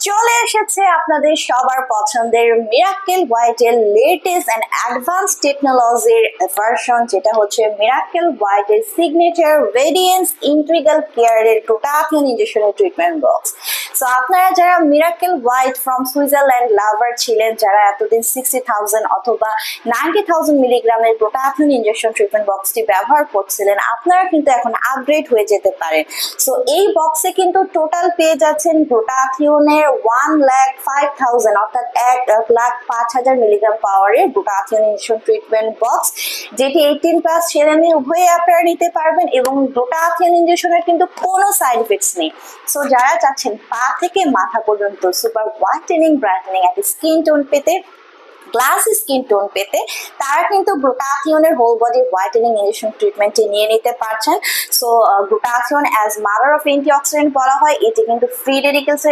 চলে এসেছে আপনাদের সবার পছন্দের মিরাকেল হোয়াইটের লেটেস্ট এন্ড অ্যাডভান্স টেকনোলজির ভার্সন, যেটা হচ্ছে মিরাকেল হোয়াইটের সিগনেচার রেডিয়েন্স ইন্টিগ্রাল কেয়ারের গ্লুটাথিয়ন ইনজেকশনের ট্রিটমেন্ট বক্স। সো আপনারা যারা মিরাকেল হোয়াইট ফ্রম সুইজারল্যান্ড লাভার ছিলেন, যারা এতদিন 60,000 অথবা 90,000 মিলিগ্রামের গ্লুটাথিয়ন ইনজেকশন ট্রিটমেন্ট বক্সটি ব্যবহার করছিলেন, আপনারা কিন্তু এখন আপগ্রেড হয়ে যেতে পারেন। সো এই বক্সে কিন্তু টোটাল পেয়ে যাচ্ছেন গ্লুটাথিয়নের 1,05,000 অর্থাৎ 1,05,000 মিলিগ্রাম পাওয়ারের গ্লুটাথিয়ন ইনজেকশন ট্রিটমেন্ট বক্স, যেটি 18+ ছেলে মেয়ে উভয়ে আপনারা নিতে পারবেন। এবং গ্লুটাথিয়ন ইনজেকশনের কিন্তু কোনো সাইড ইফেক্টস নেই। সো যারা চাচ্ছেন পা থেকে মাথা পর্যন্ত সুপার হোয়াইটেনিং, ব্রাইটেনিং একটা স্কিন টোন পেতে, গ্লাস স্কিন টোন পেতে, তারা কিন্তু গ্লুটাথিয়নের হোল বডি হোয়াইটেনিং ইনজেকশন ট্রিটমেন্টটি নিয়ে নিতে পারছেন। So glutathione as mother of antioxidant বলা হয়, এটি কিন্তু ফ্রি রেডিকেলস